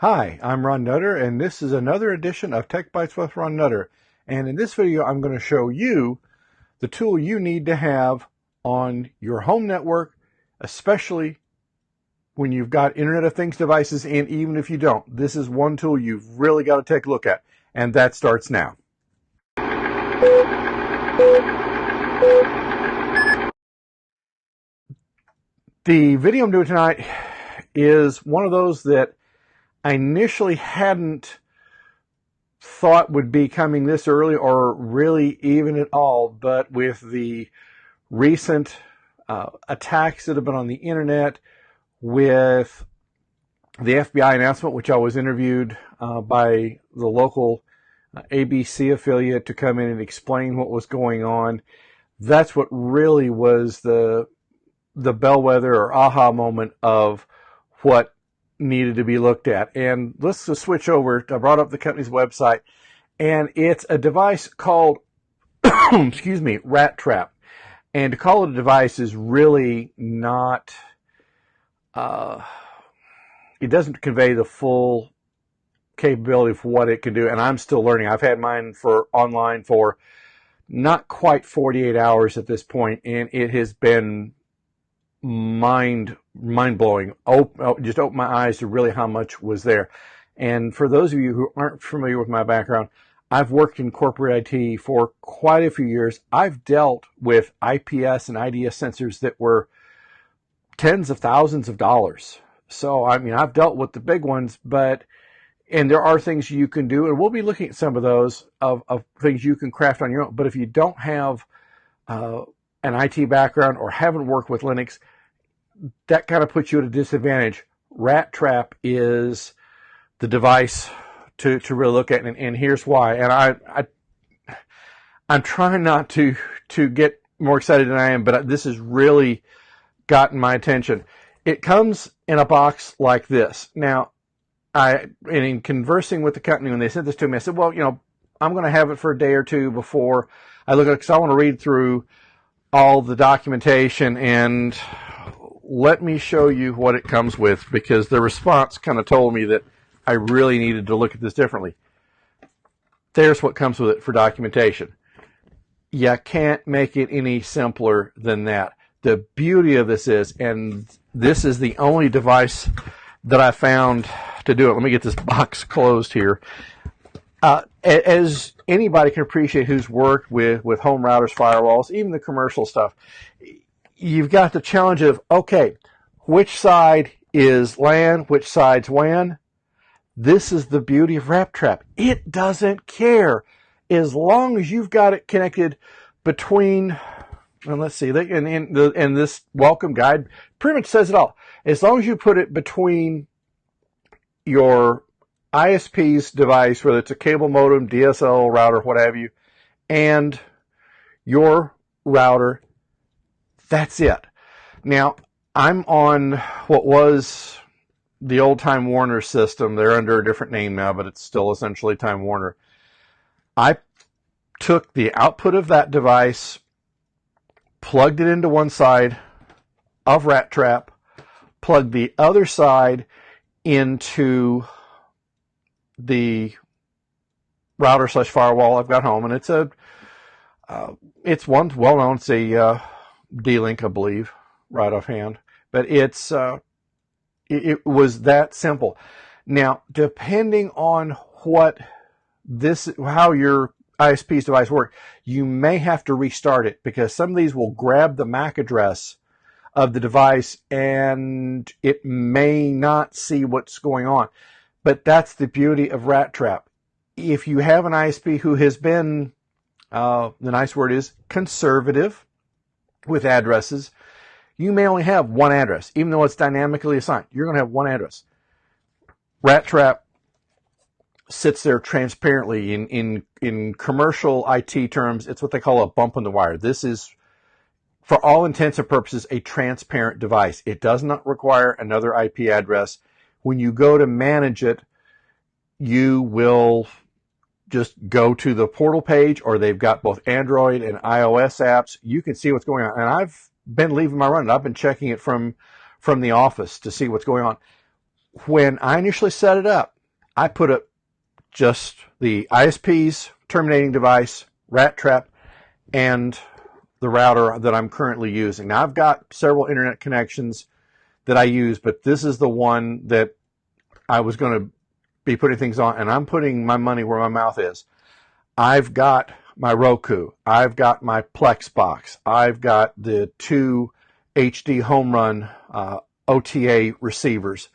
Hi, I'm Ron Nutter, and this is another edition of Tech Bites with Ron Nutter. And in this video, I'm going to show you the tool you need to have on your home network, especially when you've got Internet of Things devices, and even if you don't. This is one tool you've really got to take a look at, and that starts now. The video I'm doing tonight is one of those that I initially hadn't thought would be coming this early or really even at all, but with the recent attacks that have been on the internet, with the FBI announcement, which I was interviewed by the local ABC affiliate to come in and explain what was going on, that's what really was the bellwether or aha moment of what needed to be looked at. And let's just switch over. I brought up the company's website, and it's a device called excuse me, RatTrap. And to call it a device is really not it doesn't convey the full capability of what it can do, and I'm still learning. I've had mine online for not quite 48 hours at this point, and it has been mind-blowing. Just opened my eyes to really how much was there. And for those of you who aren't familiar with my background, I've worked in corporate IT for quite a few years. I've dealt with IPS and IDS sensors that were tens of thousands of dollars. So, I mean, I've dealt with the big ones, and there are things you can do, and we'll be looking at some of those, of things you can craft on your own. But if you don't have an IT background or haven't worked with Linux, that kind of puts you at a disadvantage. RatTrap is the device to really look at, and here's why. And I'm trying not to get more excited than I am, but this has really gotten my attention. It comes in a box like this. Now, in conversing with the company when they sent this to me, I said, well, I'm going to have it for a day or two before I look at it, because I want to read through all the documentation, and let me show you what it comes with, because the response kind of told me that I really needed to look at this differently. There's what comes with it for documentation. You can't make it any simpler than that. The beauty of this is, and this is the only device that I found to do it. Let me get this box closed here. As anybody can appreciate who's worked with home routers, firewalls, even the commercial stuff, you've got the challenge of, okay, which side is LAN, which side's WAN? This is the beauty of RatTrap. It doesn't care. As long as you've got it connected between, and let's see, and this welcome guide pretty much says it all. As long as you put it between your ISP's device, whether it's a cable modem, DSL router, what have you, and your router, that's it. Now, I'm on what was the old Time Warner system. They're under a different name now, but it's still essentially Time Warner. I took the output of that device, plugged it into one side of RatTrap, plugged the other side into the router / firewall I've got home, and it's one well known. It's a D-Link, I believe, right offhand, but it was that simple. Now, depending on how your ISP's device works, you may have to restart it, because some of these will grab the MAC address of the device and it may not see what's going on. But that's the beauty of RatTrap. If you have an ISP who has been, the nice word is conservative with addresses, you may only have one address. Even though it's dynamically assigned, you're going to have one address. RatTrap sits there transparently. In commercial IT terms, it's what they call a bump in the wire. This is, for all intents and purposes, a transparent device. It does not require another IP address. When you go to manage it, you will just go to the portal page, or they've got both Android and iOS apps. You can see what's going on. And I've been leaving my run. I've been checking it from the office to see what's going on. When I initially set it up, I put up just the ISP's terminating device, RatTrap, and the router that I'm currently using. Now, I've got several internet connections that I use, but this is the one that I was going to be putting things on, and I'm putting my money where my mouth is. I've got my Roku. I've got my Plex box. I've got the 2 HD home run OTA receivers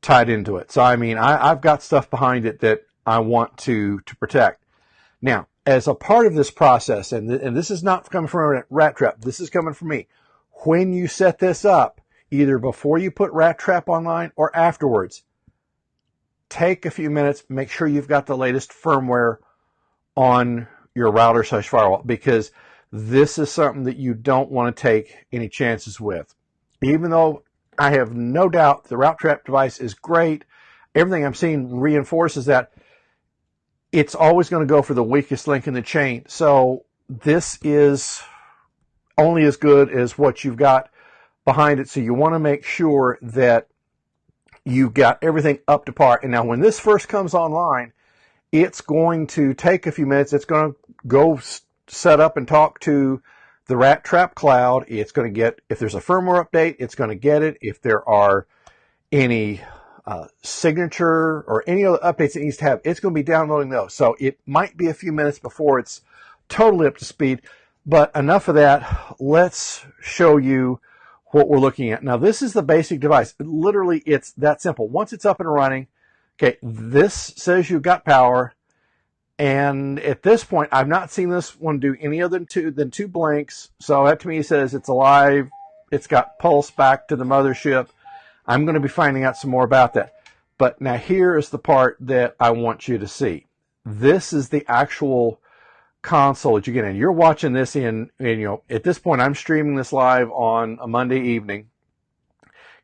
tied into it. So, I mean, I've got stuff behind it that I want to protect. Now, as a part of this process, and this is not coming from RatTrap, this is coming from me. When you set this up, either before you put RatTrap online or afterwards, take a few minutes, make sure you've got the latest firmware on your router/firewall, because this is something that you don't want to take any chances with. Even though I have no doubt the RatTrap device is great, everything I'm seeing reinforces that, it's always going to go for the weakest link in the chain. So this is only as good as what you've got behind it. So you want to make sure that you've got everything up to par. And now when this first comes online, it's going to take a few minutes. It's going to go set up and talk to the RatTrap cloud. It's going to get, if there's a firmware update, it's going to get it. If there are any signature or any other updates it needs to have, it's going to be downloading those. So it might be a few minutes before it's totally up to speed, but enough of that. Let's show you what we're looking at. Now, this is the basic device. Literally, it's that simple. Once it's up and running, okay, this says you've got power. And at this point, I've not seen this one do any other than two blinks. So that to me says it's alive. It's got pulse back to the mothership. I'm going to be finding out some more about that. But now here is the part that I want you to see. This is the actual console that you get in. You're watching this in, at this point, I'm streaming this live on a Monday evening.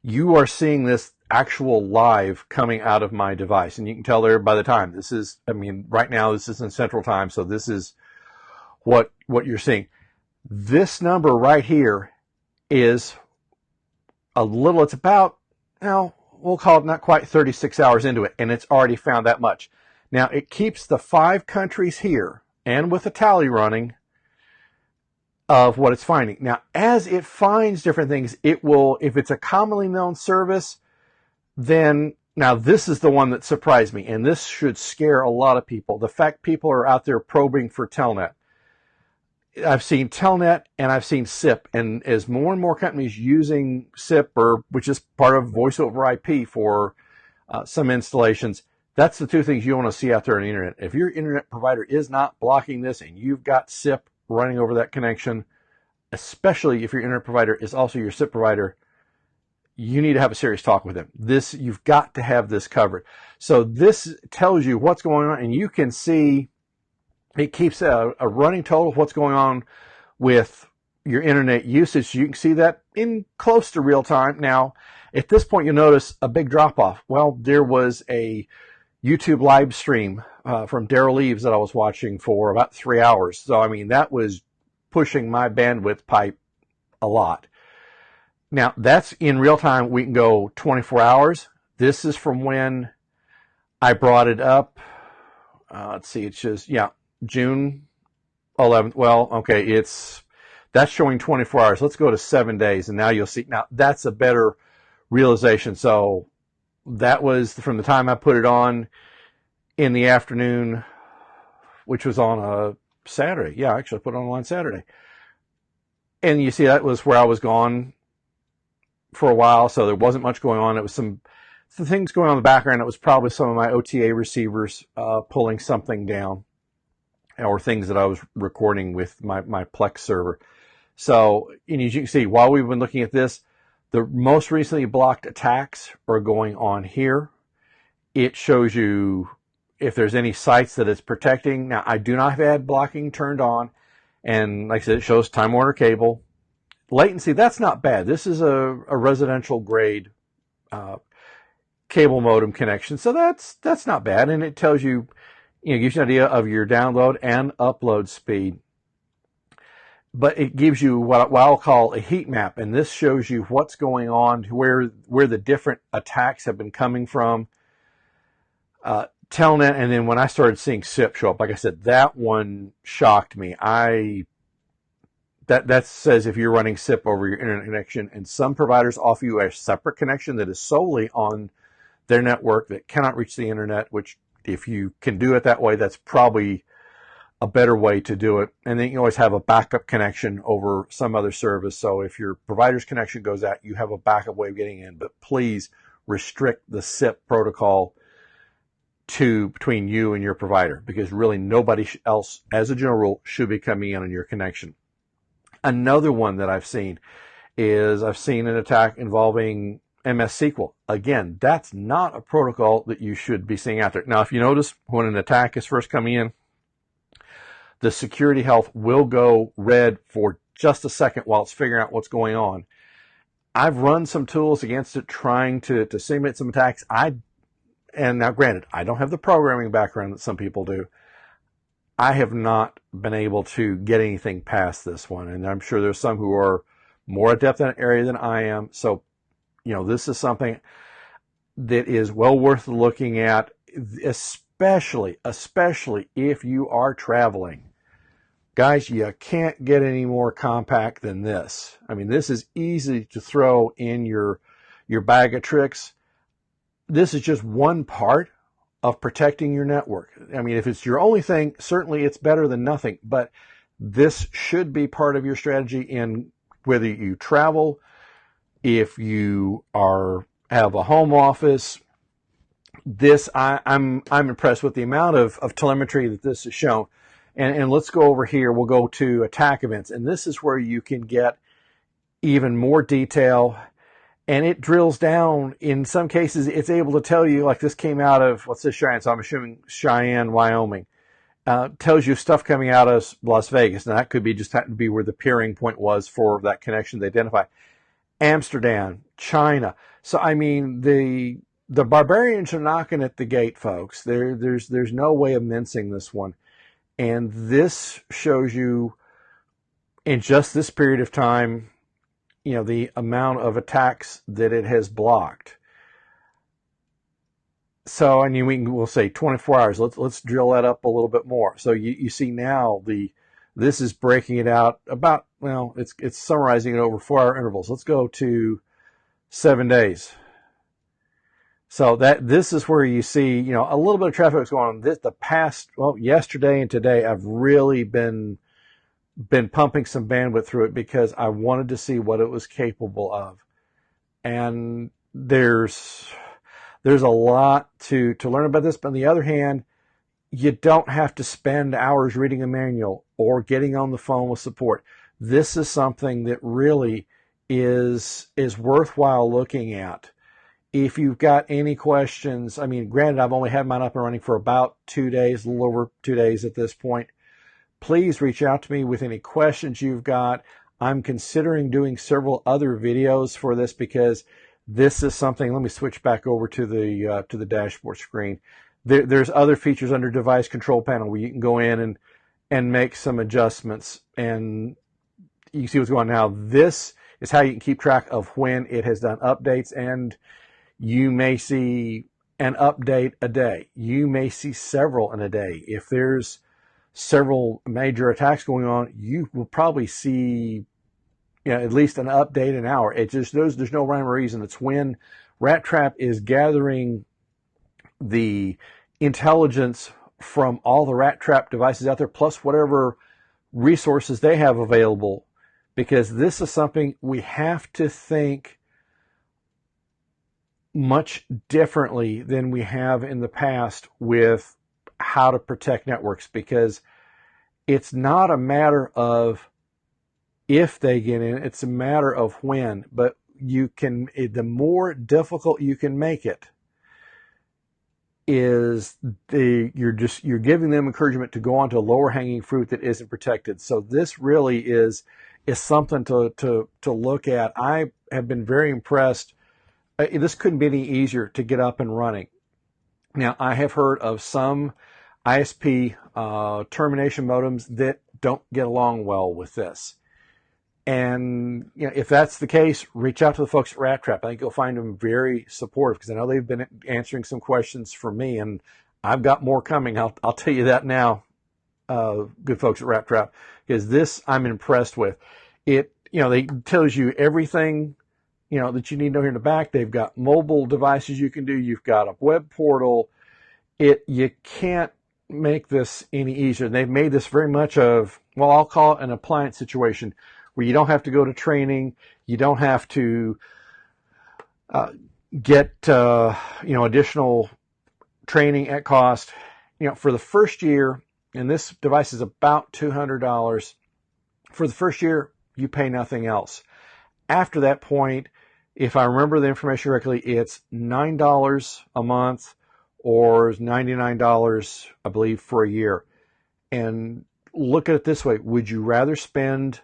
You are seeing this actual live coming out of my device. And you can tell there by the time. This is, right now this is in Central Time. So this is what you're seeing. This number right here is it's about, we'll call it not quite 36 hours into it, and it's already found that much. Now, it keeps the 5 countries here, and with a tally running of what it's finding. Now, as it finds different things, it will, if it's a commonly known service, then, now this is the one that surprised me, and this should scare a lot of people. The fact people are out there probing for Telnet. I've seen Telnet and I've seen SIP, and as more and more companies using SIP, which is part of voice over IP for some installations, that's the 2 things you want to see out there on the internet. If your internet provider is not blocking this and you've got SIP running over that connection, especially if your internet provider is also your SIP provider, you need to have a serious talk with them. You've got to have this covered. So this tells you what's going on, and you can see it keeps a running total of what's going on with your internet usage. You can see that in close to real time. Now, at this point, you'll notice a big drop-off. Well, there was a YouTube live stream from Daryl Eves that I was watching for about 3 hours. So, that was pushing my bandwidth pipe a lot. Now, that's in real time. We can go 24 hours. This is from when I brought it up. Let's see, it's just, June 11th. Well, okay, that's showing 24 hours. Let's go to 7 days, and now you'll see. Now, that's a better realization. So that was from the time I put it on in the afternoon, which was on a Saturday. Yeah, actually, I put it on Saturday. And you see, that was where I was gone for a while, so there wasn't much going on. It was some things going on in the background. It was probably some of my OTA receivers pulling something down, or things that I was recording with my Plex server. So, and as you can see, while we've been looking at this, the most recently blocked attacks are going on here. It shows you if there's any sites that it's protecting. Now, I do not have ad blocking turned on, and like I said, it shows Time Warner Cable. Latency, that's not bad. This is a residential grade cable modem connection, so that's not bad, and it tells you, gives you an idea of your download and upload speed. but it gives you what I'll call a heat map, and this shows you what's going on, where the different attacks have been coming from. Telnet, and then when I started seeing SIP show up, like I said, that one shocked me. That says if you're running SIP over your internet connection, and some providers offer you a separate connection that is solely on their network that cannot reach the internet, which if you can do it that way, that's probably a better way to do it. And then you always have a backup connection over some other service. So if your provider's connection goes out, you have a backup way of getting in. But please restrict the SIP protocol to between you and your provider, because really nobody else, as a general rule, should be coming in on your connection. Another one that I've seen an attack involving MS SQL. Again, that's not a protocol that you should be seeing out there. Now, if you notice, when an attack is first coming in, the security health will go red for just a second while it's figuring out what's going on. I've run some tools against it trying to simulate some attacks. And now granted, I don't have the programming background that some people do. I have not been able to get anything past this one. And I'm sure there's some who are more adept in that area than I am. So, this is something that is well worth looking at, especially if you are traveling. Guys, you can't get any more compact than this. I mean, this is easy to throw in your bag of tricks. This is just one part of protecting your network. I mean, if it's your only thing, certainly it's better than nothing, but this should be part of your strategy in whether you travel, if you have a home office. I'm impressed with the amount of telemetry that this has shown. And let's go over here. We'll go to attack events. And this is where you can get even more detail. And it drills down. In some cases, it's able to tell you, like this came out of, what's this, Cheyenne? So I'm assuming Cheyenne, Wyoming. Tells you stuff coming out of Las Vegas. Now, that could be just happen to be where the peering point was for that connection they identify. Amsterdam, China. So, I mean, the barbarians are knocking at the gate, folks. There's no way of mincing this one. And this shows you, in just this period of time, the amount of attacks that it has blocked. So, and we'll say 24 hours. Let's drill that up a little bit more. So you see now this is breaking it out about, it's summarizing it over 4-hour intervals. Let's go to 7 days. So this is where you see, a little bit of traffic was going on. Yesterday and today, I've really been pumping some bandwidth through it because I wanted to see what it was capable of. And there's a lot to learn about this. But on the other hand, you don't have to spend hours reading a manual or getting on the phone with support. This is something that really is worthwhile looking at. If you've got any questions, I mean, granted, I've only had mine up and running for about 2 days, a little over 2 days at this point. Please reach out to me with any questions you've got. I'm considering doing several other videos for this because this is something. Let me switch back over to the dashboard screen. There's other features under Device Control Panel where you can go in and make some adjustments, and you can see what's going on now. This is how you can keep track of when it has done updates, and you may see an update a day. You may see several in a day. If there's several major attacks going on, you will probably see at least an update an hour. It just there's no rhyme or reason. It's when RatTrap is gathering the intelligence from all the RatTrap devices out there, plus whatever resources they have available, because this is something we have to think much differently than we have in the past with how to protect networks, because it's not a matter of if they get in, it's a matter of when. But the more difficult you can make it, you're giving them encouragement to go on to lower hanging fruit that isn't protected. So this really is something to look at. I have been very impressed. This couldn't be any easier to get up and running. Now, I have heard of some ISP termination modems that don't get along well with this. And if that's the case, reach out to the folks at RatTrap. I think you'll find them very supportive, because I know they've been answering some questions for me, and I've got more coming. I'll tell you that now, good folks at RatTrap, because this I'm impressed with. It they tells you everything that you need to know here in the back. They've got mobile devices you can do. You've got a web portal. You can't make this any easier. They've made this very much of, well, I'll call it an appliance situation, where you don't have to go to training, you don't have to get additional training at cost. For the first year, and this device is about $200. For the first year, you pay nothing else. After that point, if I remember the information correctly, it's $9 a month or $99, I believe, for a year. And look at it this way: would you rather spend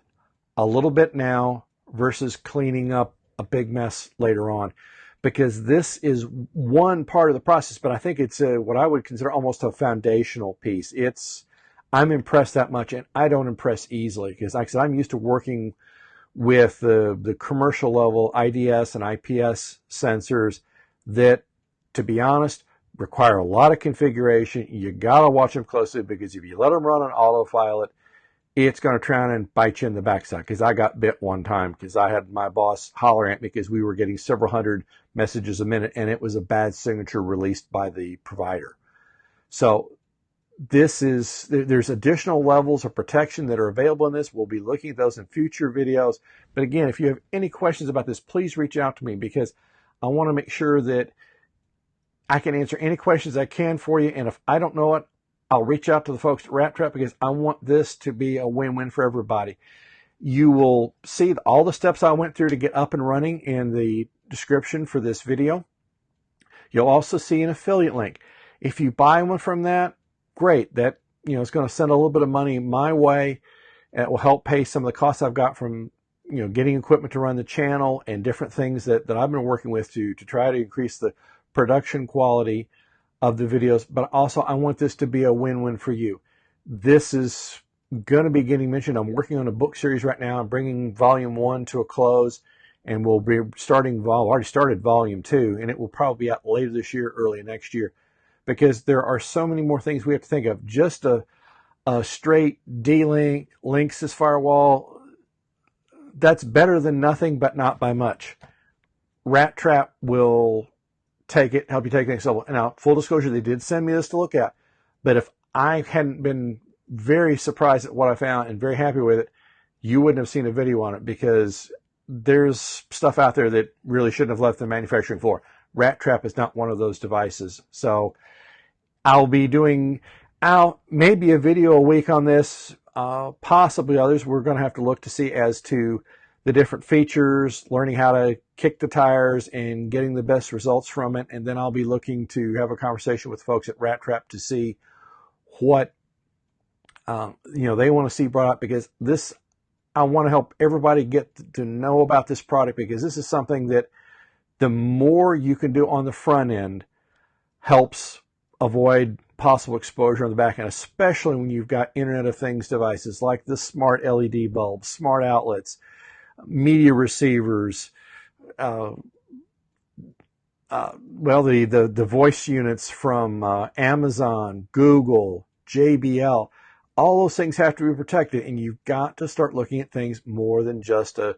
a little bit now versus cleaning up a big mess later on? Because this is one part of the process, but I think it's what I would consider almost a foundational piece. I'm impressed that much, and I don't impress easily, because like I said, I'm used to working with the commercial level IDS and IPS sensors that, to be honest, require a lot of configuration. You gotta watch them closely, because if you let them run on autopilot, it's going to try and bite you in the backside. Because I got bit one time, because I had my boss holler at me because we were getting several hundred messages a minute, and it was a bad signature released by the provider. So there's additional levels of protection that are available in this. We'll be looking at those in future videos. But again, if you have any questions about this, please reach out to me, because I want to make sure that I can answer any questions I can for you. And if I don't know it, I'll reach out to the folks at RatTrap, because I want this to be a win-win for everybody. You will see all the steps I went through to get up and running in the description for this video. You'll also see an affiliate link. If you buy one from that, great. That it's going to send a little bit of money my way. It will help pay some of the costs I've got from getting equipment to run the channel and different things that I've been working with to try to increase the production quality of the videos. But also, I want this to be a win-win for you. This is going to be getting mentioned. I'm working on a book series right now. I'm bringing volume 1 to a close, and we'll be starting already started volume 2, and it will probably be out later this year, early next year, because there are so many more things we have to think of. Just a straight D-Link, Linksys firewall, that's better than nothing, but not by much. RatTrap will help you take things level. Now, full disclosure, they did send me this to look at, but if I hadn't been very surprised at what I found and very happy with it, you wouldn't have seen a video on it, because there's stuff out there that really shouldn't have left the manufacturing floor. RatTrap is not one of those devices. So I'll be doing maybe a video a week on this, possibly others. We're going to have to look to see as to the different features, learning how to kick the tires and getting the best results from it. And then I'll be looking to have a conversation with folks at RatTrap to see what they want to see brought up, because I want to help everybody get to know about this product, because this is something that the more you can do on the front end helps avoid possible exposure on the back end, especially when you've got Internet of Things devices like the smart LED bulbs, smart outlets, media receivers, the voice units from Amazon, Google, JBL. All those things have to be protected, and you've got to start looking at things more than just a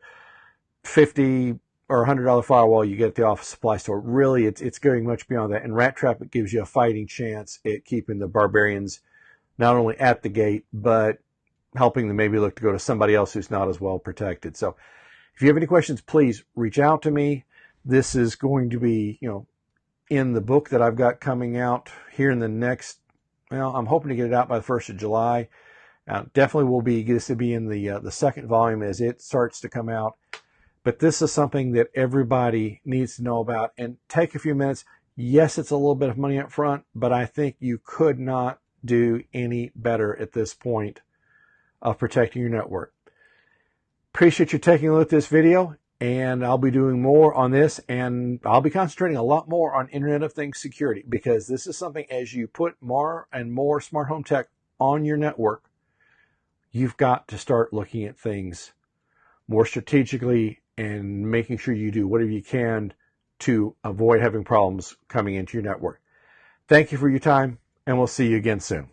$50 or $100 firewall you get at the office supply store. Really, it's going much beyond that. And RatTrap, it gives you a fighting chance at keeping the barbarians not only at the gate, but helping them maybe look to go to somebody else who's not as well protected. So if you have any questions, please reach out to me. This is going to be, in the book that I've got coming out here in the next, I'm hoping to get it out by the 1st of July. Definitely will be, this will be in the second volume as it starts to come out. But this is something that everybody needs to know about, and take a few minutes. Yes, it's a little bit of money up front, but I think you could not do any better at this point of protecting your network. Appreciate you taking a look at this video, and I'll be doing more on this, and I'll be concentrating a lot more on Internet of Things security, because this is something, as you put more and more smart home tech on your network, you've got to start looking at things more strategically and making sure you do whatever you can to avoid having problems coming into your network. Thank you for your time, and we'll see you again soon.